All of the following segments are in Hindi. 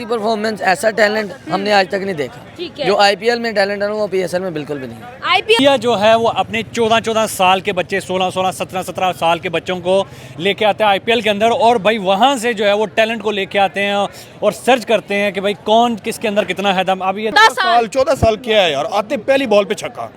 परफॉर्मेंस ऐसा टैलेंट हमने आज तक नहीं देखा। जो आईपीएल में टैलेंट है वो पीएसएल में बिल्कुल भी नहीं। आईपीएल जो है वो अपने 14-14 साल के बच्चे, 16-16, 17-17 साल के बच्चों को लेके आते हैं आईपीएल के अंदर, और भाई वहाँ से जो है वो टैलेंट को लेके आते हैं और सर्च करते हैं कि भाई कौन किसके अंदर कितना है दम। अब ये 14 साल क्या है यार, आते पहली बॉल पे छक्का।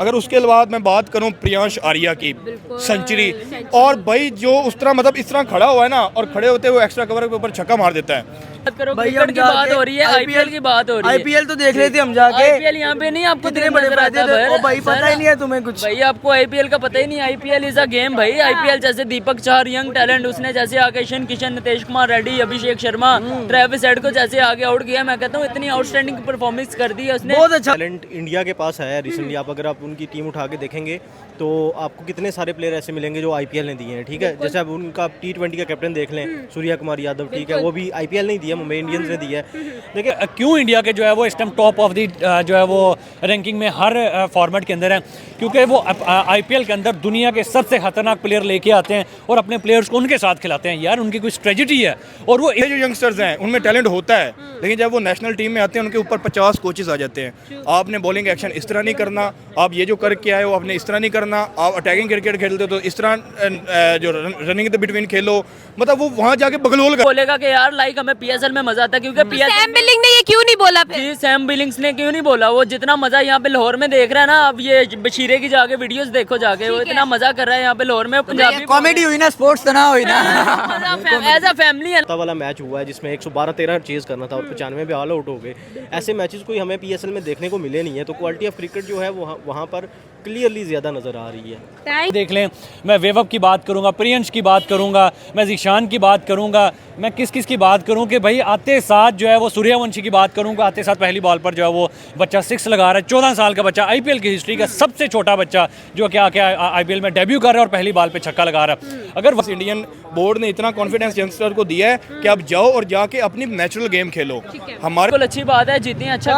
अगर उसके बाद मैं बात करूं प्रियांश आर्या की सेंचुरी, और भाई जो उस तरह मतलब इस तरह खड़ा हुआ है ना, और खड़े होते हुए एक्स्ट्रा कवर के ऊपर छक्का मार देता है। क्रिकेट की बात हो रही है, आईपीएल की बात हो रही है। आईपीएल तो देख रहे थे हम जाके। आईपीएल यहाँ पे नहीं, आपको कितने बड़े फायदे थे भाई, पता ही नहीं है तुम्हें कुछ। भाई आपको आईपीएल का पता ही नहीं। आईपीएल इज अ गेम भाई। आईपीएल जैसे दीपक चहर यंग टैलेंट, उसने जैसे आके ईशान किशन, नितेश कुमार रेड्डी, अभिषेक शर्मा, ट्रेविस हेड को जैसे आगे आउट किया। मैं कहता हूँ इतनी आउटस्टैंडिंग परफॉर्मेंस कर दी है उसने। बहुत अच्छा टैलेंट इंडिया के पास है रिसेंटली। आप अगर आप उनकी टीम उठा के देखेंगे तो आपको कितने सारे प्लेयर ऐसे मिलेंगे जो आईपीएल ने दिए हैं। ठीक है, जैसे आप उनका T20 का कैप्टन देख लें, सूर्या कुमार यादव, ठीक है, वो भी आईपीएल नहीं दिया, मुंबई इंडियंस ने दिया है। देखिए क्यों इंडिया के जो है वो इस टाइम टॉप ऑफ दी जो है वो रैंकिंग में हर फॉर्मेट के अंदर है, क्योंकि वो आईपीएल के अंदर दुनिया के सबसे खतरनाक प्लेयर लेके आते हैं और अपने प्लेयर्स को उनके साथ खिलाते हैं। यार उनकी कोई स्ट्रेटजी है, और वो ये जो यंगस्टर्स हैं उनमें टैलेंट होता है, लेकिन जब वो नेशनल टीम में आते हैं उनके ऊपर 50 कोचेस आ जाते हैं। आपने बॉलिंग एक्शन इस तरह नहीं करना, आप ये जो करके आए हो आपने इस तरह नहीं करना, आप अटैकिंग क्रिकेट खेलते हो तो इस तरह जो रनिंग द बिटवीन खेलो। मतलब वो वहाँ जाके बगलोल बोलेगा कि यार लाइक हमें पीएसएल में मजा आता है, क्योंकि सैम बिलिंग ने ये क्यों नहीं बोला फिर? जी सैम बिलिंग्स ने क्यों नहीं बोला? वो जितना मजा यहाँ पे लाहौर में देख रहा है ना, अब ये बशीरे की जाके वीडियोस देखो जाके, वो इतना मजा कर रहा है यहाँ पे लाहौर में। पंजाबी कॉमेडी हुई ना, स्पोर्ट्स तो ना हुई ना। एज अ फैमिली है। वाला मैच हुआ है जिसमें 112-13 चेज करना था और 95 पे ऑल आउट हो गए। ऐसे मैचेस कोई हमें पीएसएल में देखने को मिले नहीं है, तो क्वालिटी ऑफ क्रिकेट जो है वहाँ पर क्लियरली ज़्यादा नज़र आ रही है। देख लें, मैं वैभव की बात करूंगा, प्रियंश की बात करूंगा, मैं ज़ीशान की बात करूंगा, मैं किस किस की बात करूं कि भाई आते साथ जो है वो सूर्यवंशी की बात करूंगा। आते साथ पहली बॉल पर जो है वो बच्चा 6 लगा रहा है। 14 साल का बच्चा, आईपीएल की हिस्ट्री का सबसे छोटा बच्चा जो क्या क्या आईपीएल में डेब्यू कर रहा है और पहली बॉल पे छक्का लगा रहा है। अगर इंडियन बोर्ड ने इतना कॉन्फिडेंस यंगस्टर को दिया है कि आप जाओ और जाके अपनी नेचुरल गेम खेलो। हमारे बिल्कुल अच्छी बात है, जितनी अच्छा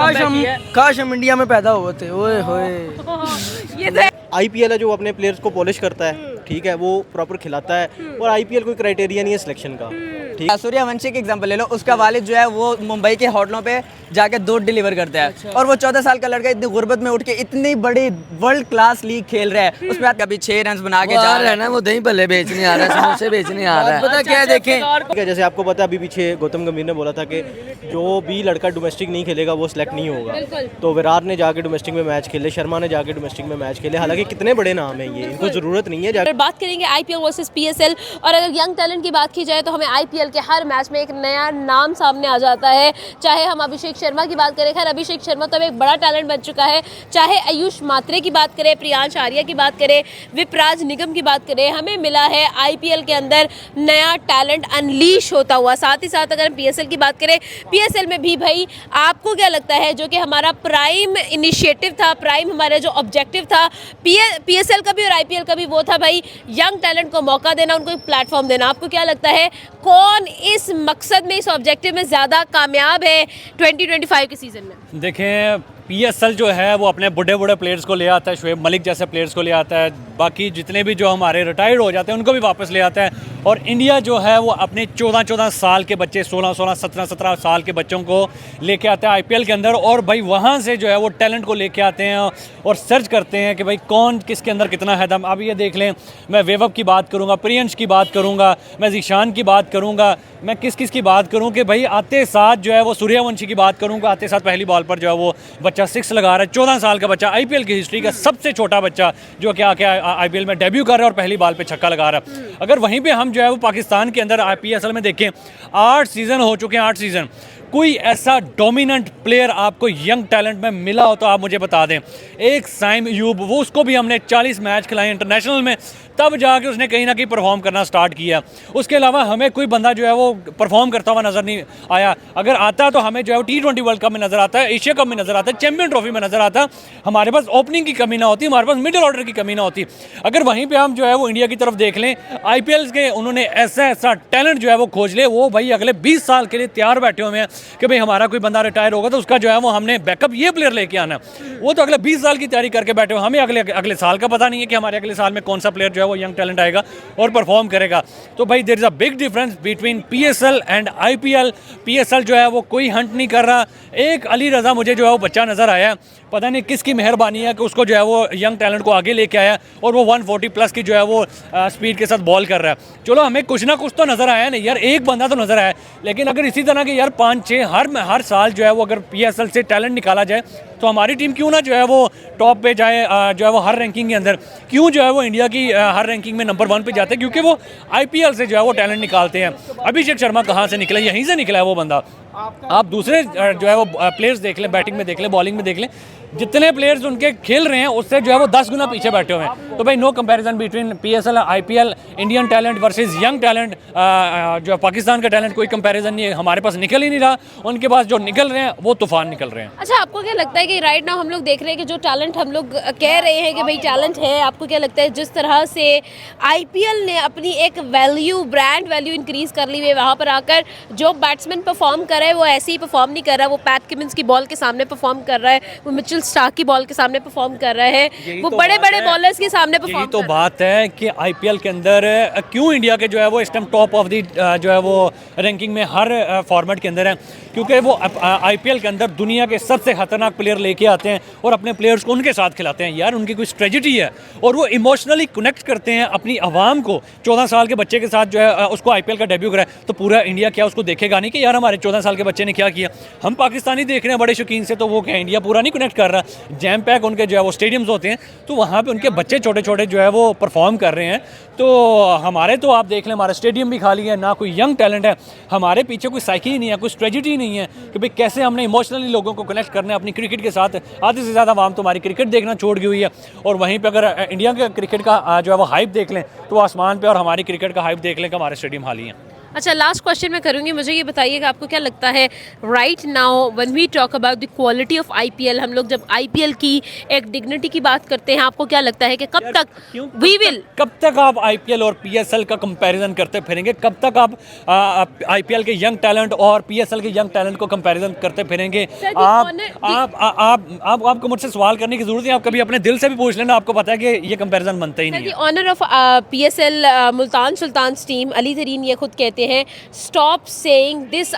काश हम इंडिया में पैदा हुए थे। ओए होए, आईपीएल है जो अपने प्लेयर्स को पॉलिश करता है, ठीक है, वो प्रॉपर खिलाता है, और आईपीएल कोई क्राइटेरिया नहीं है सिलेक्शन का। ठीक, सूर्यवंशी की एग्जांपल ले लो, उसका वालिद जो है वो मुंबई के होटलों पे जाके दूध डिलीवर करता है। अच्छा। और वो 14 साल का लड़का इतनी गुर्बत में उठ के इतनी बड़ी वर्ल्ड क्लास लीग खेल रहा है, उसमें कभी 6 रन बना के जा रहा है ना, वो दही भल्ले बेचने आ रहा है, समोसे बेचने आ रहा है। पता क्या है, देखें ठीक है, जैसे आपको पता है अभी पीछे गौतम गंभीर ने बोला था कि जो भी लड़का डोमेस्टिक नहीं खेलेगा वो सिलेक्ट नहीं होगा। तो विराट ने जाके डोमेस्टिक में मैच खेले, शर्मा ने जाके डोमेस्टिक में मैच खेले। हालांकि कितने बड़े नाम है ये, इनको जरूरत नहीं है। बात करेंगे आईपीएल वर्सेस पीएसएल, और अगर यंग टैलेंट की बात की जाए तो हमें आईपीएल के हर मैच में एक नया नाम सामने आ जाता है। चाहे हम अभिषेक शर्मा की बात करें, खैर अभिषेक शर्मा तो अब एक बड़ा टैलेंट बन चुका है, चाहे आयुष मात्रे की बात करें, प्रियांश आर्या की बात करें, विपराज निगम की बात करें, हमें मिला है आईपीएल के अंदर नया टैलेंट अनलीश होता हुआ। साथ ही साथ अगर हम पीएसएल की बात करें, पीएसएल में भी भाई आपको क्या लगता है, जो कि हमारा प्राइम इनिशिएटिव था, प्राइम हमारा जो ऑब्जेक्टिव था पीएसएल का भी और आईपीएल का भी, वो था भाई यंग टैलेंट को मौका देना, उनको एक प्लेटफॉर्म देना। आपको क्या लगता है कौन इस मकसद में, इस ऑब्जेक्टिव में ज़्यादा कामयाब है 2025 के सीजन में? देखें पीएसएल जो है वो अपने बड़े बड़े प्लेयर्स को ले आता है, शोएब मलिक जैसे प्लेयर्स को ले आता है, बाकी जितने भी जो हमारे रिटायर्ड हो जाते हैं उनको भी वापस ले आता है। और इंडिया जो है वो अपने 14-14 साल के बच्चे, 16-16, 17-17 साल के बच्चों को लेके आता है आईपीएल के अंदर, और भाई वहाँ से जो है वो टैलेंट को लेके आते हैं और सर्च करते हैं कि भाई कौन किसके अंदर कितना है दम। अब ये देख लें, मैं वैभव की बात करूँगा, प्रियंश की बात करूँगा, मैं ज़ीशान की बात करूँगा, मैं किस किस की बात करूँ कि भाई आते साथ जो है वो सूर्यवंशी की बात करूँगा। आते साथ पहली बॉल पर जो है वो बच्चा 6 लगा रहा है। 14 साल का बच्चा, आईपीएल की हिस्ट्री का सबसे छोटा बच्चा जो क्या क्या आईपीएल में डेब्यू कर रहा है और पहली बॉल पे छक्का लगा रहा है। अगर वहीं पे हम जो है वो पाकिस्तान के अंदर आईपीएल में देखें, 8 सीज़न हो चुके हैं, 8 सीज़न, कोई ऐसा डोमिनेंट प्लेयर आपको यंग टैलेंट में मिला हो तो आप मुझे बता दें। एक साइम अयूब, वो उसको भी हमने 40 मैच खिलाए इंटरनेशनल में, तब जाके उसने कहीं ना कहीं परफॉर्म करना स्टार्ट किया। उसके अलावा हमें कोई बंदा जो है वो परफॉर्म करता हुआ नज़र नहीं आया। अगर आता तो हमें जो है वो T20 वर्ल्ड कप में नज़र आता है, एशिया कप में नज़र आता है, चैंपियन ट्रॉफी में नज़र आता। हमारे पास ओपनिंग की कमी ना होती, हमारे पास मिडिल ऑर्डर की कमी ना होती। अगर वहीं पर हम जो है वो इंडिया की तरफ देख लें, आईपीएल के उन्होंने ऐसा टैलेंट जो है वो खोज ले, वो भाई अगले 20 साल के लिए तैयार बैठे हुए हैं कि भाई हमारा कोई बंदा रिटायर होगा तो उसका जो है वो हमने बैकअप ये प्लेयर लेके आना। वो तो अगले 20 साल की तैयारी करके बैठे हो, हमें अगले साल का पता नहीं है कि हमारे अगले साल में कौन सा प्लेयर जो है वो यंग टैलेंट आएगा और परफॉर्म करेगा। तो भाई there is a big difference between PSL and IPL। PSL जो है वो कोई हंट नहीं कर रहा। एक अली रज़ा मुझे जो है वो बच्चा नज़र आया, पता नहीं किसकी मेहरबानी है कि उसको जो है वो यंग टैलेंट को आगे लेके आया और वो 140 प्लस की जो है वो स्पीड के साथ बॉल कर रहा है। चलो हमें कुछ ना कुछ तो नज़र आया नहीं यार, एक बंदा तो नज़र आया, लेकिन अगर इसी तरह के यार 5-6 हर साल जो है वो अगर PSL से टैलेंट निकाला जाए तो हमारी टीम क्यों ना जो है वो टॉप पे जाए, जो है वो हर रैंकिंग के अंदर क्यों जो है वो इंडिया की हर रैंकिंग में नंबर 1 पे जाते हैं, क्योंकि वो IPL से जो है वो टैलेंट निकालते हैं। अभिषेक शर्मा कहाँ से निकला, यहीं से निकला है वो बंदा। आप दूसरे जो है वो प्लेयर्स देख लें, बैटिंग में देख लें, बॉलिंग में देख लें, जितने प्लेयर्स उनके खेल रहे हैं उससे जो है वो 10 गुना पीछे बैठे हुए हैं। तो भाई no comparison between PSL IPL, Indian talent versus young talent, जो है पाकिस्तान का टैलेंट कोई कंपैरिजन नहीं है। हमारे पास निकल ही नहीं रहा, उनके पास जो निकल रहे हैं वो तूफान निकल रहे हैं। अच्छा, आपको क्या लगता है कि राइट नाउ हम लोग देख रहे हैं कि जो टैलेंट हम लोग कह रहे हैं कि भाई टैलेंट है, आपको क्या लगता है जिस तरह से IPL ने अपनी एक वैल्यू, ब्रांड वैल्यू इंक्रीज कर ली है, वहाँ पर आकर जो बैट्समैन परफॉर्म कर रहा है वो ऐसे ही परफॉर्म नहीं कर रहा, वो पैट कमिंस की बॉल के सामने परफॉर्म कर रहा है, वो मिचेल स्टार्क की बॉल के सामने परफॉर्म कर रहा है, वो तो बड़े बड़े बॉलर्स के सामने परफॉर्म यही तो बात है कि IPL के अंदर क्यों इंडिया के जो है वो इस टाइम टॉप ऑफ दी जो है वो रैंकिंग में हर फॉर्मेट के अंदर है, क्योंकि वो IPL के अंदर दुनिया के सबसे खतरनाक प्लेयर लेके आते हैं और अपने प्लेयर्स को उनके साथ खिलाते हैं। यार उनकी कोई स्ट्रेटजी है और वो इमोशनली कनेक्ट करते हैं अपनी आवाम को। 14 साल के बच्चे के साथ जो है उसको IPL का डेब्यू करा है तो पूरा इंडिया क्या उसको देखेगा नहीं कि यार हमारे 14 साल के बच्चे ने क्या किया। हम पाकिस्तानी देख रहे हैं बड़े शौकीन से, तो वो क्या इंडिया पूरा नहीं कनेक्ट कर रहा। जैम पैक उनके जो है वो स्टेडियम्स होते हैं तो वहाँ पे उनके बच्चे छोटे छोटे जो है वो परफॉर्म कर रहे हैं। तो हमारे तो आप देख लें हमारा स्टेडियम भी खाली है, ना कोई यंग टैलेंट है, हमारे पीछे कोई साइकी ही नहीं है, कोई स्ट्रेटजी नहीं है कि भाई कैसे हमने इमोशनली लोगों को कनेक्ट करना है अपनी क्रिकेट के साथ। आधे से ज़्यादा आवाम तो हमारी क्रिकेट देखना छोड़ गई हुई है और वहीं पर अगर इंडिया के क्रिकेट का जो है वो हाइप देख लें तो आसमान पर, और हमारी क्रिकेट का हाइप देख लें कि हमारे स्टेडियम खाली हैं। अच्छा, लास्ट क्वेश्चन मैं करूंगी, मुझे ये बताइएगा आपको क्या लगता है right now when we talk about the quality of IPL, हम लोग जब IPL की एक डिग्निटी की बात करते हैं, आपको क्या लगता है कि कब तक कब तक आप IPL और PSL का कंपैरिजन करते फिरेंगे? कब तक आप IPL के यंग टैलेंट और PSL के यंग टैलेंट को कंपैरिजन करते फिरेंगे? आपको मुझसे सवाल करने की जरूरत है, आप कभी अपने दिल से भी पूछ लेना, आपको पता है कि ये कंपैरिजन बनता ही नहीं है। Owner of PSL Multan Sultan team Ali Tareen ये खुद कहते हैं stop saying this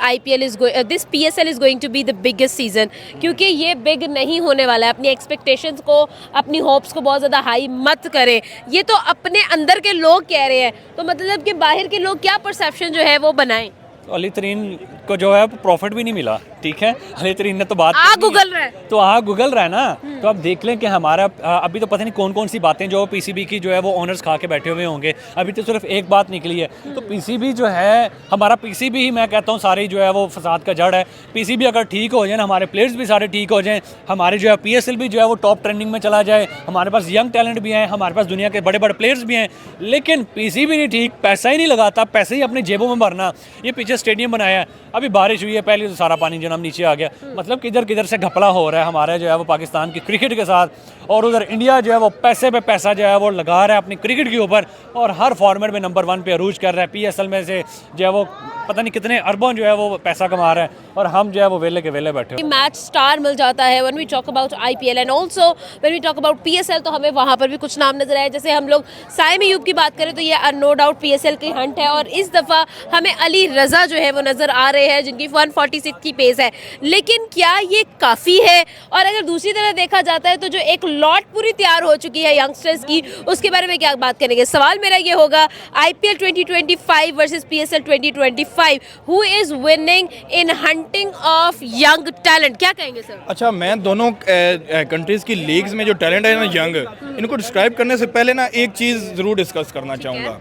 PSL is going to be the biggest season, क्योंकि ये बिग नहीं होने वाला है। अपनी एक्सपेक्टेशंस को, अपनी होप्स को बहुत ज़्यादा हाई मत करें। ये तो अपने अंदर के लोग कह रहे हैं, तो मतलब कि बाहर के लोग क्या परसेप्शन जो है वो बनाएं। अली तरीन को जो है प्रॉफिट भी नहीं मिला, ठीक है, अली तरीन ने तो बात गूगल रहा है तो गूगल रहा है ना, तो आप देख लें कि हमारा अभी तो पता नहीं कौन कौन सी बातें जो PCB की जो है वो ओनर्स खा के बैठे हुए होंगे। अभी तो सिर्फ एक बात निकली है, तो PCB जो है हमारा PCB ही मैं कहता हूँ सारी जो है वो फसाद का जड़ है। PCB अगर ठीक हो जाए ना, हमारे प्लेयर्स भी सारे ठीक हो जाएँ, हमारे जो है PSL भी जो है वो टॉप ट्रेंडिंग में चला जाए, हमारे पास यंग टैलेंट भी हैं, हमारे पास दुनिया के बड़े बड़े प्लेयर्स भी हैं, लेकिन PCB नहीं ठीक, पैसा ही नहीं लगाता, पैसे ही अपनी जेबों में भरना। ये पीछे स्टेडियम बनाया है, अभी बारिश हुई है, पहले तो सारा पानी जनाब नीचे आ गया, मतलब किधर किधर से घपला हो रहा है हमारे जो है वो पाकिस्तान की क्रिकेट के साथ, और उधर इंडिया जो है वो पैसे पे पैसा जो है वो लगा रहा है अपनी क्रिकेट के ऊपर और हर फॉर्मेट में नंबर 1 पे अरूज कर रहा है। PSL में से जो है वो पता नहीं कितने अरबों जो है वो पैसा कमा रहा है और हम जो है वो वेले के वेले बैठे। मैच स्टार मिल जाता है when we talk about IPL and also when we talk about PSL, तो हमें वहाँ पर भी कुछ नाम नजर आए। जैसे हम लोग साइम अयूब की बात करें तो ये नो डाउट PSL की हंट है, और इस दफ़ा हमें अली रज़ा जो है वो नज़र आ रहे हैं जिनकी 146 की पेस है। लेकिन क्या ये काफ़ी है? और अगर दूसरी तरह देखा जाता है तो जो एक लॉट पूरी तैयार हो चुकी है यंगस्टर्स की, उसके बारे में क्या बात करेंगे? सवाल मेरा ये होगा, IPL 2025 versus PSL 2025, who is winning in hunting of young talent, क्या कहेंगे सर? अच्छा, मैं दोनों कंट्रीज की लीग्स में जो टैलेंट है ना यंग, इनको डिस्क्राइब करने से पहले ना एक चीज़ ज़रूर डिस्कस करना चाहूँगा।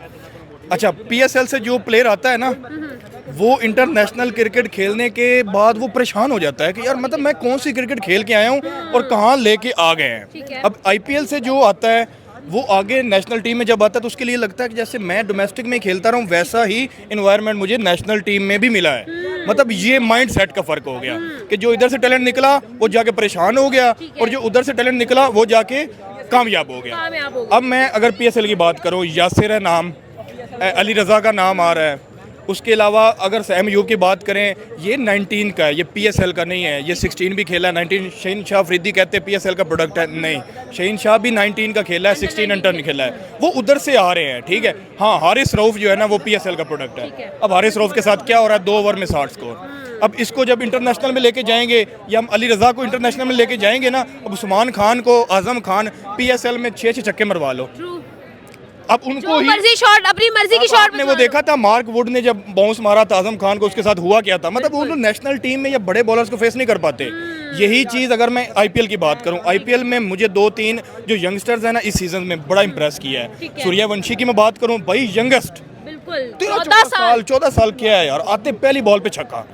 अच्छा, PSL से जो प्लेयर आता है ना, वो इंटरनेशनल क्रिकेट खेलने के बाद वो परेशान हो जाता है कि यार मतलब मैं कौन सी क्रिकेट खेल के आया हूँ और कहाँ लेके आ गए हैं। अब IPL से जो आता है वो आगे नेशनल टीम में जब आता है तो उसके लिए लगता है कि जैसे मैं डोमेस्टिक में खेलता रहा हूँ वैसा ही इन्वायरमेंट मुझे नेशनल टीम में भी मिला है। मतलब ये माइंड सेट का फ़र्क हो गया कि जो इधर से टैलेंट निकला वो जाके परेशान हो गया और जो उधर से टैलेंट निकला वो जाके कामयाब हो गया। अब मैं अगर PSL की बात करूँ, यासिर है नाम, अली रज़ा का नाम आ रहा है, उसके अलावा अगर सैम अयूब की बात करें, ये 19 का है, ये PSL का नहीं है, ये 16 भी खेला है। 19 शहीन शाह अफरीदी कहते हैं PSL का प्रोडक्ट है, नहीं, शहीन शाह भी 19 का खेला है, 16 अंडर नहीं खेला है, वो उधर से आ रहे हैं, ठीक है। हाँ, हारिस रऊफ जो है ना वो PSL का प्रोडक्ट है। अब हारिस रऊफ के साथ क्या हो रहा है, 2 ओवर में 60 स्कोर। अब इसको जब इंटरनेशनल में लेके जाएंगे या हम अली रज़ा को इंटरनेशनल में लेके जाएंगे ना, अब उस्मान खान को, आज़म खान PSL में 6 छक्के मरवा लो। अब उनको ही मर्जी शॉट, अपनी मर्जी की शॉट आपने वो देखा था, मार्क वुड ने जब बाउंस मारा था आजम खान को, उसके साथ हुआ क्या था। मतलब वो लोग नेशनल टीम में या बड़े बॉलर्स को फेस नहीं कर पाते। यही चीज़ अगर मैं IPL की बात करूं, IPL में मुझे 2-3 जो यंगस्टर्स हैं ना इस सीजन में बड़ा इंप्रेस किया है। सूर्यवंशी की मैं बात करूं, भाई यंगेस्ट, 14 साल क्या है यार, आते पहली बॉल पे छक्का।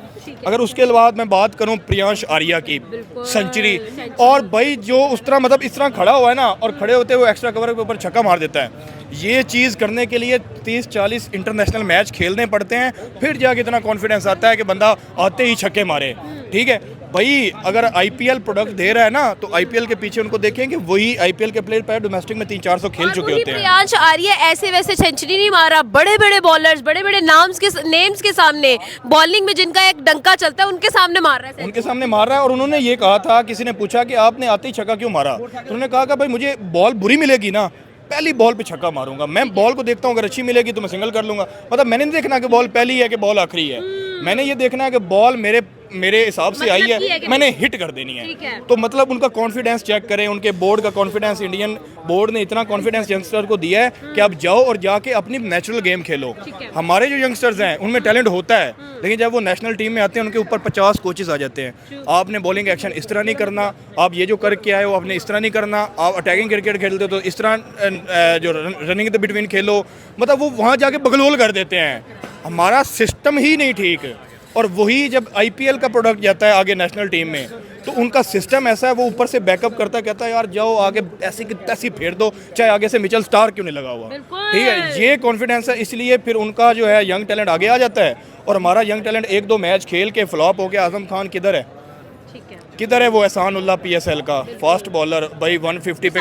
अगर उसके बाद मैं बात करूं प्रियांश आर्या की, सेंचुरी। और भाई जो उस तरह मतलब इस तरह खड़ा हुआ है ना, और खड़े होते हुए एक्स्ट्रा कवर के ऊपर छक्का मार देता है। ये चीज़ करने के लिए 30-40 इंटरनेशनल मैच खेलने पड़ते हैं, फिर जाके इतना कॉन्फिडेंस आता है कि बंदा आते ही छक्के मारे, ठीक है भाई। अगर IPL प्रोडक्ट दे रहा है ना, तो IPL के पीछे उनको देखेंगे, वही IPL के प्लेयर पैर डोमेस्टिक में 300-400 खेल चुके होते हैं। प्रियांश आर्या ऐसे वैसे सेंचुरी नहीं मारा, बड़े बड़े बॉलर्स, बड़े बड़े नेम्स के सामने, बॉलिंग में जिनका एक डंका चलता है उनके सामने मार रहा है, उनके सामने मार रहा है। और उन्होंने ये कहा था, किसी ने पूछा कि आपने आते ही छक्का क्यों मारा, तो उन्होंने कहा कि भाई मुझे बॉल बुरी मिलेगी ना, पहली बॉल पे छक्का मारूंगा। मैं बॉल को देखता हूँ, अगर अच्छी मिलेगी तो मैं सिंगल कर लूंगा। मतलब मैंने नहीं देखना कि बॉल पहली है कि बॉल आखिरी है, मैंने ये देखना है कि बॉल मेरे हिसाब से आई है, मैंने हिट कर देनी है। तो मतलब उनका कॉन्फिडेंस चेक करें, उनके बोर्ड का कॉन्फिडेंस, इंडियन बोर्ड ने इतना कॉन्फिडेंस यंगस्टर को दिया है कि आप जाओ और जाके अपनी नेचुरल गेम खेलो। हमारे जो यंगस्टर्स हैं उनमें टैलेंट होता है, लेकिन जब वो नेशनल टीम में आते हैं उनके ऊपर 50 कोचेस आ जाते हैं। आपने बॉलिंग एक्शन इस तरह नहीं करना, आप ये जो करके आए हो आपने इस तरह नहीं करना, आप अटैकिंग क्रिकेट खेलते हो तो इस तरह जो रनिंग द बिटवीन खेलो। मतलब वो वहाँ जाके बगलोल कर देते हैं। हमारा सिस्टम ही नहीं ठीक। और वही जब IPL का प्रोडक्ट जाता है आगे नेशनल टीम में, तो उनका सिस्टम ऐसा है, वो ऊपर से बैकअप करता है, कहता है यार जाओ आगे ऐसी की तैसी फेर दो, चाहे आगे से मिचेल स्टार क्यों नहीं लगा हुआ, ठीक है। ये कॉन्फिडेंस है, इसलिए फिर उनका जो है यंग टैलेंट आगे आ जाता है। और हमारा यंग टैलेंट 1-2 मैच खेल के फ्लॉप हो गया। आजम खान किधर है, किधर है वो एहसानुल्लाह PSL का फास्ट बॉलर, भाई 150 पे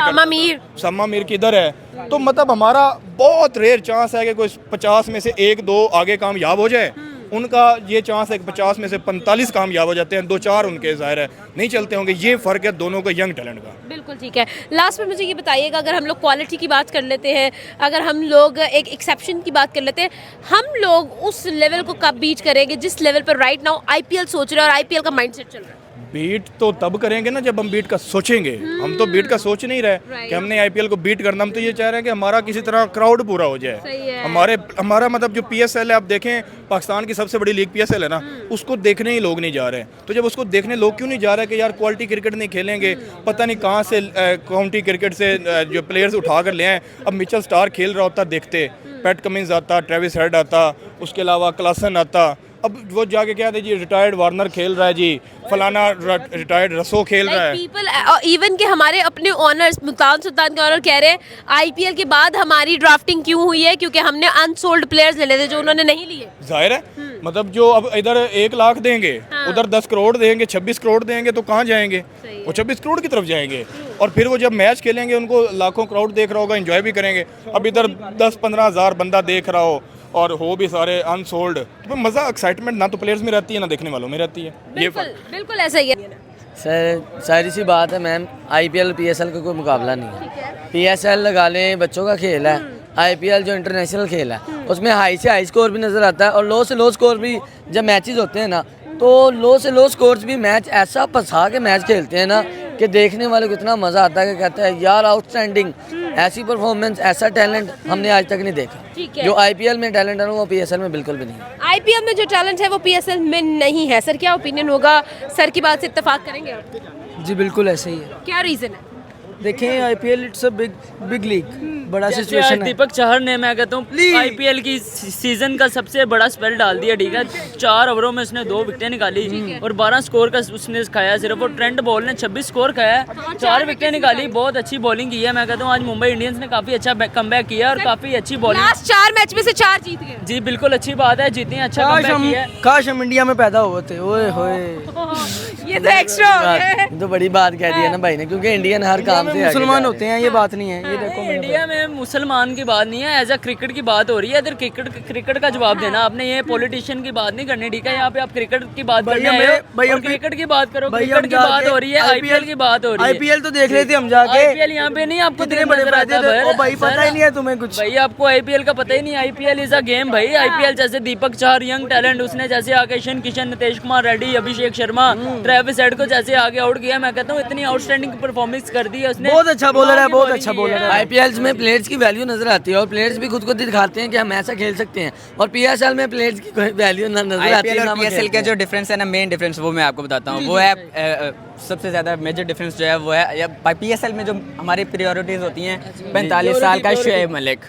समा मीर किधर है। तो मतलब हमारा बहुत रेयर चांस है कि कोई 50 में से 1-2 आगे कामयाब हो जाए। उनका ये चांस है कि 50 में से 45 कामयाब हो जाते हैं, 2-4 उनके ज़ाहिर है नहीं चलते होंगे। ये फ़र्क है दोनों का यंग टैलेंट का। बिल्कुल ठीक है। लास्ट में मुझे ये बताइएगा, अगर हम लोग क्वालिटी की बात कर लेते हैं, अगर हम लोग एक एक्सेप्शन की बात कर लेते हैं, हम लोग उस लेवल को कब बीट करेंगे जिस लेवल पर राइट नाउ IPL सोच रहे हैं और IPL का माइंडसेट चल रहा है? बीट तो तब करेंगे ना जब हम बीट का सोचेंगे। हम तो बीट का सोच नहीं रहे कि हमने IPL को बीट करना, हम तो ये चाह रहे हैं कि हमारा किसी तरह क्राउड पूरा हो जाए। हमारा मतलब जो PSL है, आप देखें पाकिस्तान की सबसे बड़ी लीग PSL है ना, उसको देखने ही लोग नहीं जा रहे। तो जब उसको देखने लोग क्यों नहीं जा रहे कि यार क्वालिटी क्रिकेट नहीं खेलेंगे, पता नहीं कहाँ से काउंटी क्रिकेट से जो प्लेयर्स उठा कर ले आए। अब मिचेल स्टार खेल रहा होता देखते, पैट कमिंस आता, ट्रेविस हेड आता, उसके अलावा क्लासन आता। अब वो जाके क्या है जी, रिटायर्ड वार्नर खेल रहा है जी, फलाना रिटायर्ड रसो खेल रहा है। पीपल इवन के हमारे अपने ऑनर्स, मुल्तान सुल्तान के ऑनर कह रहे हैं IPL के बाद हमारी ड्राफ्टिंग क्यों हुई है, क्योंकि हमने अनसोल्ड प्लेयर्स ले थे जो उन्होंने नहीं लिए। जाहिर है, मतलब जो अब इधर 1 लाख देंगे, उधर 10 करोड़ देंगे, 26 करोड़ देंगे, तो कहाँ जाएंगे? वो 26 करोड़ की तरफ जाएंगे। और फिर वो जब मैच खेलेंगे उनको लाखों क्राउड देख रहा होगा, एंजॉय भी करेंगे। अब इधर 10-15 हज़ार बंदा देख रहा हो और हो भी सारे अनसोल्ड, तो मज़ा एक्साइटमेंट ना तो प्लेयर्स में रहती है ना देखने वालों में रहती है। बिल्कुल ऐसा ही है सर, सारी सी बात है मैम, IPL PSL का कोई मुकाबला नहीं है। PSL लगा लें, बच्चों का खेल है। IPL जो इंटरनेशनल खेल है उसमें हाई से हाई स्कोर भी नज़र आता है और लो से लो स्कोर भी। जब मैचेस होते हैं ना, तो लो से लो स्कोर्स भी मैच ऐसा फंसा के मैच खेलते हैं ना कि देखने वाले को इतना मज़ा आता है कि कहते हैं यार आउटस्टैंडिंग, ऐसी परफॉर्मेंस, ऐसा टैलेंट हमने आज तक नहीं देखा। जो IPL में टैलेंट है वो PSL में बिल्कुल भी नहीं है। IPL में जो टैलेंट है वो PSL में नहीं है। सर क्या ओपिनियन होगा, सर की बात से इत्तेफाक करेंगे आप? जी बिल्कुल ऐसे ही है। क्या रीज़न है? देखें IPL it's a big league, बड़ा जैसे सिचुएशन आज है। दीपक चहर ने, मैं कहता हूँ IPL की सीजन का सबसे बड़ा स्पेल डाल दिया, ठीक है। 4 ओवरों में उसने 2 विकेटें निकाली और 12 स्कोर का उसने खाया सिर्फ। और ट्रेंट बॉल ने 26 स्कोर खाया, 4 विकेटें निकाली, बहुत अच्छी बॉलिंग की है। मैं कहता हूँ आज मुंबई इंडियंस ने काफी अच्छा कमबैक किया और काफी अच्छी बॉलिंग। लास्ट 4 मैच में से 4 जीत गए। जी बिल्कुल अच्छी बात है, जीते, अच्छा कमबैक किया है। काश हम इंडिया में पैदा हुए थे। ओए होए ये तो एक्स्ट्रा हो गया है। ये तो बड़ी बात कह दी है ना भाई ने, क्योंकि इंडियन हर काम से मुसलमान होते हैं, ये बात नहीं है। ये देखो नहीं, इंडिया में मुसलमान की बात नहीं है, एज अ क्रिकेट की बात हो रही है। इधर क्रिकेट का जवाब देना आपने, ये पॉलिटिशियन की बात नहीं करनी, ठीक है। यहाँ पे आप क्रिकेट की बात करने आए हो और क्रिकेट की बात करो, क्रिकेट की बात हो रही है, आईपीएल की बात हो रही है। आईपीएल तो देख लेते हम जाके, आईपीएल यहाँ पे नहीं आपको कितने बड़े फायदे थे। ओ भाई पता ही नहीं है तुम्हें कुछ। भाई आपको आईपीएल का पता ही नहीं, आईपीएल इज अ गेम भाई। आईपीएल जैसे दीपक चाहर यंग टैलेंट, उसने जैसे आके किशन, नितेश कुमार रेड्डी, अभिषेक शर्मा, ट्रेविस हेड को जैसे आगे आउट किया, मैं कहता हूँ इतनी आउटस्टैंडिंग परफॉर्मेंस कर दी है उसने। बहुत अच्छा बॉलर है, बहुत अच्छा बॉलर है। आईपीएल में प्लेयर्स की वैल्यू नजर आती है और प्लेयर्स भी खुद को दिखाते हैं कि हम ऐसा खेल सकते हैं, और पीएसएल में प्लेयर्स की कोई वैल्यू नजर आती आईपीएल है। और पीएसएल का जो डिफरेंस है ना, मेन डिफरेंस वो मैं आपको बताता हूँ। वो है सबसे ज़्यादा मेजर डिफरेंस जो है वो है पीएसएल में जो हमारी प्रायोरिटीज़ होती हैं, 45 साल का शुएब मलिक,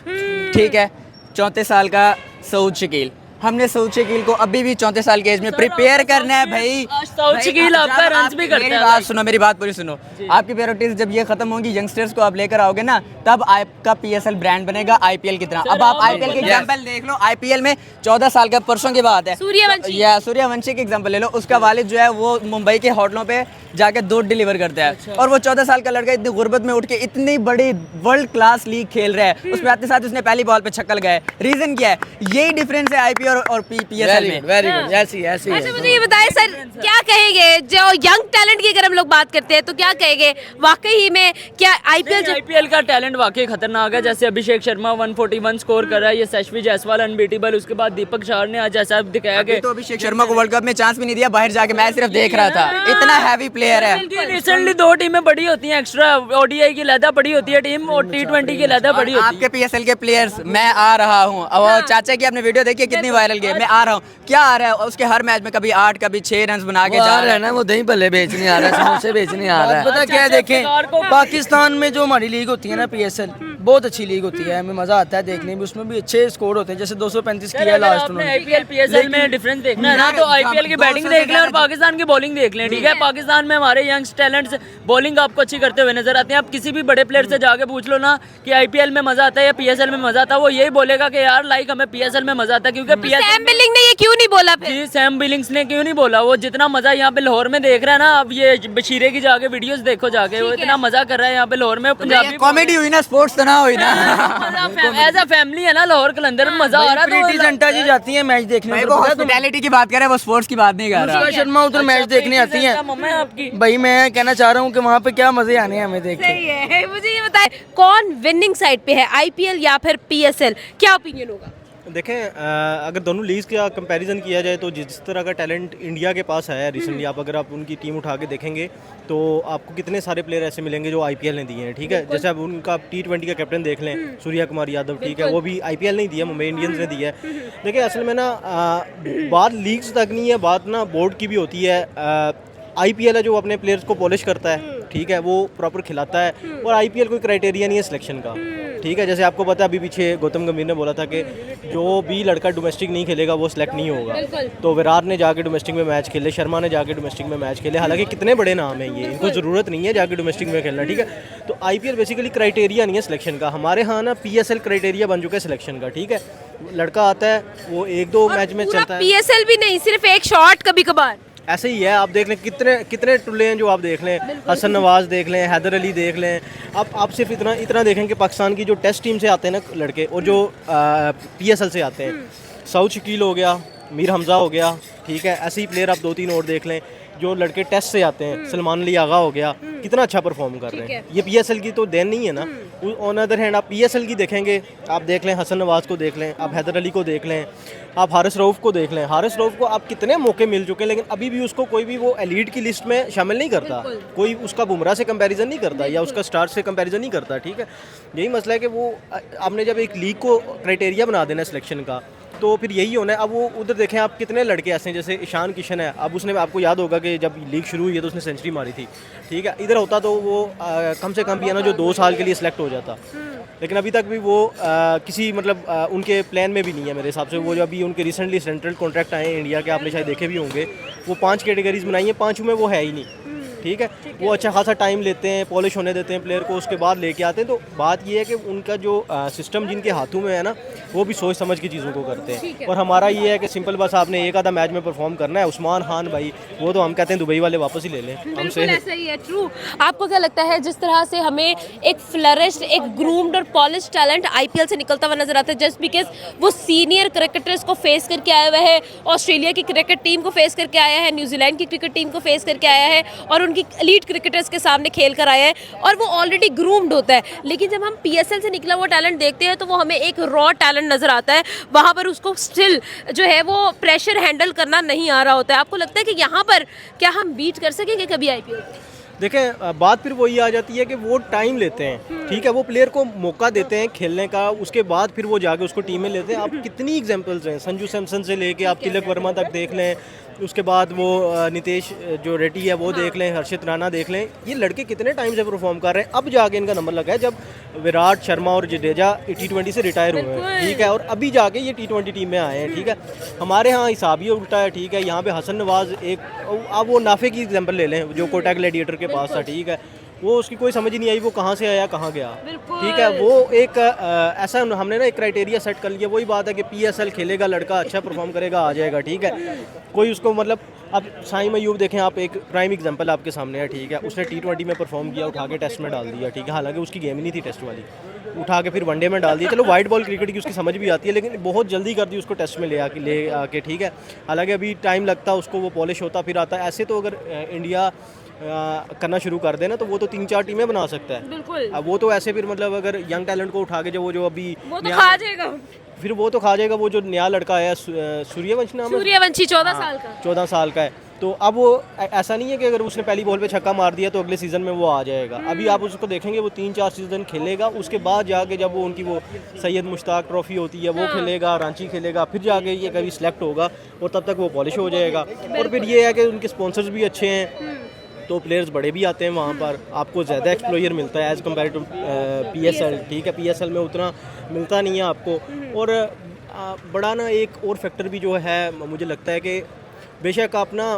ठीक है, 34 साल का सऊद शकील। हमने सऊद शकील को अभी भी 34 साल की एज में प्रिपेयर करना है भाई। सऊद शकील आपका रन्स भी करता है। मेरी बात सुनो, मेरी बात पूरी सुनो। आपकी प्रायोरिटीज जब ये खत्म होंगी, यंगस्टर्स को आप लेकर आओगे ना, तब आपका पीएसएल ब्रांड बनेगा आईपीएल की तरह। अब आप आईपीएल के एग्जांपल देख लो, आईपीएल में 14 साल का परसों की बात है, सूर्यवंशी की एग्जांपल ले लो। उसका वालिद जो है वो मुंबई के होटलों पे जाके दूध डिलीवर करता है, और वो 14 साल का लड़का इतनी गुर्बत में उठ के इतनी बड़ी वर्ल्ड क्लास लीग खेल रहा है, उसमें आते साथ उसने पहली बॉल पे छक्का लगाया। रीजन क्या है? यही डिफरेंस है आईपीएल और पीएसएल में। वेरी गुड, ऐसी ऐसी अच्छा मुझे ये बताएं सर, क्या कहेंगे जो यंग टैलेंट की अगर हम लोग बात करते हैं तो क्या कहेंगे वाकई में क्या आईपीएल का टैलेंट वाकई खतरनाक है। जैसे अभिषेक शर्मा 141 स्कोर कर रहा है, ये यशस्वी जायसवाल अनबीटेबल, उसके बाद दीपक चाहर ने आज जैसा दिखाया कि तो अभिषेक शर्मा को वर्ल्ड कप में चांस भी नहीं दिया, बाहर जाके मैं सिर्फ देख रहा था, इतना हैवी प्लेयर है। रिसेंटली 2 टीमें बड़ी होती हैं एक्स्ट्रा, ओडीआई की लहदा बड़ी होती है टीम और टी20 की लहदा बड़ी होती है। आपके पीएसएल के प्लेयर्स, मैं आ रहा हूँ, और चाचा की आपने वीडियो देखी है कितनी वायरल गई, मैं आ रहा हूँ, क्या आ रहा है उसके हर मैच में कभी 8 कभी 6 रन बना के जा रहा है ना, वो दही भल्ले बेचने आ रहा है, समोसे बेचने आ रहा है। पता क्या है, देखें पाकिस्तान में जो हमारी लीग होती है ना पीएसएल, बहुत अच्छी लीग होती है, हमें मजा आता है देखने में, उसमें भी अच्छे स्कोर होते हैं, जैसे 235 किया लास्ट उन्होंने। आईपीएल पीएसएल में डिफरेंस देखना है ना, तो आईपीएल की बैटिंग देख लें और पाकिस्तान की बॉलिंग देख लें, ठीक है। पाकिस्तान में हमारे यंग टैलेंट्स बॉलिंग आपको अच्छी करते हुए नजर आते हैं। आप किसी भी बड़े प्लेयर से जाके पूछ लो ना कि आईपीएल में मजा आता है या पीएसएल में मजा आता है, वो यही बोलेगा कि यार लाइक हमें पीएसएल में मजा आता है, क्योंकि सैम बिलिंग ने ये क्यों नहीं बोला फिर? जी सैम बिलिंग्स ने क्यों नहीं बोला? वो जितना मजा यहाँ पे लाहौर में देख रहा है ना, अब ये बशीरे की जाके वीडियोस देखो जाके, वो इतना मजा कर रहा है यहाँ पे लाहौर में। पंजाबी कॉमेडी हुई ना, स्पोर्ट्स तो ना हुई ना। एज अ फैमिली है ना लाहौर कलंदर में मजा आ रहा है। प्रीति जिंटा जी जाती हैं मैच देखने, वो हॉस्पिटैलिटी की बात कर रहे हैं, वो स्पोर्ट्स की बात नहीं कर रहा। अनुष्का शर्मा उधर मैच देखने आती हैं। मम्मा आपकी भाई मैं कहना चाह रहा हूँ कि वहाँ पे क्या मजे आने हैं हमें देख के। सही है। मुझे ये बताएं कौन विनिंग साइड पे है, आईपीएल या फिर पीएसएल, क्या ओपिनियन होगा? देखें अगर दोनों लीग्स का कंपैरिजन किया जाए तो जिस तरह का टैलेंट इंडिया के पास है रिसेंटली, आप अगर आप उनकी टीम उठा के देखेंगे तो आपको कितने सारे प्लेयर ऐसे मिलेंगे जो आईपीएल ने दिए हैं, ठीक है। जैसे आप उनका टी20 का कैप्टन देख लें, सूर्या कुमार यादव, ठीक है, वो भी आईपीएल नहीं दिया, मुंबई इंडियंस ने दिया है। देखिए असल में ना बात लीग्स तक नहीं है, बात ना बोर्ड की भी होती है। आईपीएल है जो अपने प्लेयर्स को पॉलिश करता है, ठीक है, वो प्रॉपर खिलाता है, और आईपीएल कोई क्राइटेरिया नहीं है सिलेक्शन का, ठीक है। जैसे आपको पता है अभी पीछे गौतम गंभीर ने बोला था कि जो भी लड़का डोमेस्टिक नहीं खेलेगा वो सिलेक्ट नहीं होगा, तो विराट ने जाके डोमेस्टिक में मैच खेले, शर्मा ने जाके डोमेस्टिक में मैच खेले, हालांकि कितने बड़े नाम हैं ये, इनको ज़रूरत नहीं है जाके डोमेस्टिक में खेलना, ठीक है। तो आईपीएल बेसिकली क्राइटेरिया नहीं है सिलेक्शन का। हमारे यहाँ ना पीएसएल क्राइटेरिया बन चुका है सिलेक्शन का, ठीक है। लड़का आता है, वो 1-2 मैच में चलता है, पीएसएल भी नहीं, सिर्फ एक शॉट कभी कभार, ऐसे ही है। आप देख लें कितने टुल्ले हैं जो आप देख लें, हसन नवाज देख लें, हैदर अली देख लें। आप सिर्फ इतना देखें कि पाकिस्तान की जो टेस्ट टीम से आते हैं ना लड़के, और जो पीएसएल से आते हैं, सऊद शकील हो गया, मीर हमजा हो गया, ठीक है, ऐसे ही प्लेयर आप 2-3 और देख लें जो लड़के टेस्ट से आते हैं। सलमान अली आगा हो गया, कितना अच्छा परफॉर्म कर रहे हैं। ये पीएसएल की तो देन नहीं है ना। ऑन अदर हैंड आप पीएसएल की देखेंगे, आप देख लें हसन नवाज को देख लें, आप हैदर अली को देख लें, आप हारिस रऊफ को देख लें। हारिस रऊफ को आप कितने मौके मिल चुके हैं, लेकिन अभी भी उसको कोई भी वो एलीट की लिस्ट में शामिल नहीं करता, कोई उसका बुमराह से कंपैरिजन नहीं करता या उसका स्टार से कंपैरिजन नहीं करता, ठीक है। यही मसला है कि वो आपने जब एक लीग को क्राइटेरिया बना देना सिलेक्शन का, तो फिर यही होना है। अब वो उधर देखें आप कितने लड़के ऐसे हैं, जैसे ईशान किशन है, अब उसने, आपको याद होगा कि जब लीग शुरू हुई है तो उसने सेंचुरी मारी थी, ठीक है। इधर होता तो वो कम से कम भी है ना जो 2 साल के लिए सिलेक्ट हो जाता, लेकिन अभी तक भी वो किसी मतलब उनके प्लान में भी नहीं है मेरे हिसाब से। वो जो अभी उनके रिसेंटली सेंट्रल कॉन्ट्रैक्ट आए हैं इंडिया के, आपने शायद देखे भी होंगे, वो 5 कैटेगरीज बनाई हैं, 5 में वो है ही नहीं, ठीक है, वो अच्छा खासा टाइम लेते हैं, पॉलिश होने देते हैं प्लेयर को, उसके बाद लेके आते हैं। तो बात ये है कि उनका जो सिस्टम जिनके हाथों में है ना, वो भी सोच समझ की चीज़ों को करते हैं। और हमारा ये है कि सिंपल बस आपने एक आधा मैच में परफॉर्म करना है। उस्मान खान भाई, वो तो हम कहते हैं दुबई वाले वापस ही ले लें हमसे। ऐसा ही है, ट्रू। आपको क्या लगता है जिस तरह से हमें एक फ्लरिश्ड, एक ग्रूम्ड और पॉलिश टैलेंट आईपीएल से निकलता हुआ नजर आता है, जस्ट बिकॉज वो सीनियर क्रिकेटर्स को फेस करके आया हुआ है, ऑस्ट्रेलिया की क्रिकेट टीम को फेस करके आया है, न्यूजीलैंड की क्रिकेट टीम को फेस करके आया है और उनकी एलीट क्रिकेटर्स के सामने खेल कर आया है और वो ऑलरेडी ग्रूम्ड होता है। लेकिन जब हम पीएसएल से निकला वो टैलेंट देखते हैं तो वो हमें एक रॉ टैलेंट नजर आता है, वहाँ पर उसको स्टिल जो है वो प्रेशर हैंडल करना नहीं आ रहा होता है। आपको लगता है कि यहाँ पर क्या हम बीट कर सकेंगे कभी आईपीएल? देखें, बात फिर वही आ जाती है कि वो टाइम लेते हैं, ठीक है, वो प्लेयर को मौका देते हैं खेलने का, उसके बाद फिर वो जाके उसको टीम में लेते हैं। आप कितनी एग्जांपल्स हैं, संजू सैमसन से लेके आप तिलक वर्मा तक देख लें, उसके बाद वो नितेश जो रेड्डी है वो देख लें, हर्षित राणा देख लें, ये लड़के कितने टाइम से परफॉर्म कर रहे हैं। अब जाके इनका नंबर लगा है जब विराट शर्मा और जडेजा T20 से रिटायर हुए हैं, ठीक है, और अभी जाके ये T20 टीम में आए हैं, ठीक है। हमारे यहाँ हिसाब ही उल्टा है, ठीक है, यहाँ पे हसन नवाज एक, अब वो नाफे की एग्जांपल ले लें जो कोटा ग्लैडिएटर के पास था, ठीक है, वो उसकी कोई समझ ही नहीं आई वो कहाँ से आया कहाँ गया, ठीक है। वो एक ऐसा हमने ना एक क्राइटेरिया सेट कर लिया, वही बात है कि पीएसएल खेलेगा लड़का, अच्छा परफॉर्म करेगा, आ जाएगा, ठीक है। कोई उसको मतलब, अब साइम अयूब देखें आप, एक प्राइम एग्जांपल आपके सामने है, ठीक है, उसने T20 में परफॉर्म किया, उठा के टेस्ट में डाल दिया, ठीक है, हालांकि उसकी गेम ही नहीं थी टेस्ट वाली, उठा के फिर वनडे में डाल दिया। चलो वाइट बॉल क्रिकेट की उसकी समझ भी आती है, लेकिन बहुत जल्दी कर दी उसको टेस्ट में ले आके, ठीक है, हालांकि अभी टाइम लगता उसको, वो पॉलिश होता फिर आता है। ऐसे तो अगर इंडिया करना शुरू कर देना तो वो तो 3-4 टीमें बना सकता है, बिल्कुल। अब वो तो ऐसे फिर मतलब अगर यंग टैलेंट को उठा के जो अभी वो तो खा जाएगा, फिर वो तो खा जाएगा। वो जो नया लड़का आया सूर्यवंशी नाम है, सूर्यवंशी 14 साल का है। तो अब वो ऐसा नहीं है कि अगर उसने पहली बॉल पे छक्का मार दिया तो अगले सीज़न में वो आ जाएगा। अभी आप उसको देखेंगे वो 3-4 सीज़न खेलेगा, उसके बाद जाके जब वो उनकी वो सैयद मुश्ताक ट्रॉफी होती है वो खेलेगा, रांची खेलेगा, फिर जाके ये कभी सिलेक्ट होगा और तब तक वो पॉलिश हो जाएगा। और फिर ये है कि उनके स्पॉन्सर्स भी अच्छे हैं तो प्लेयर्स बड़े भी आते हैं वहाँ पर, आपको ज़्यादा एक्सप्लोजर मिलता है एज़ कम्पेयर टू पीएसएल, ठीक है। पीएसएल में उतना मिलता नहीं है आपको। और बड़ा ना एक और फैक्टर भी जो है मुझे लगता है कि बेशक आप ना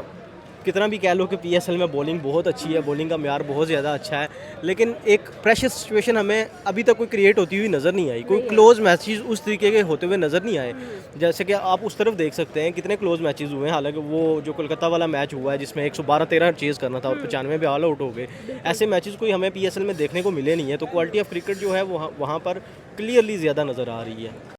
कितना भी कह लो कि पीएसएल में बॉलिंग बहुत अच्छी है, बॉलिंग का म्यार बहुत ज़्यादा अच्छा है, लेकिन एक प्रेशर सिचुएशन हमें अभी तक कोई क्रिएट होती हुई नज़र नहीं आई, कोई क्लोज मैचेस उस तरीके के होते हुए नज़र नहीं आए। जैसे कि आप उस तरफ देख सकते हैं कितने क्लोज मैचेस हुए हैं, हालांकि वो जो कोलकाता वाला मैच हुआ है जिसमें 112-13 चेज़ करना था और 95 पे ऑल आउट हो गए, ऐसे मैचेस कोई हमें पीएसएल में देखने को मिले नहीं है। तो क्वालिटी ऑफ क्रिकेट जो है वो वहाँ पर क्लियरली ज़्यादा नज़र आ रही है।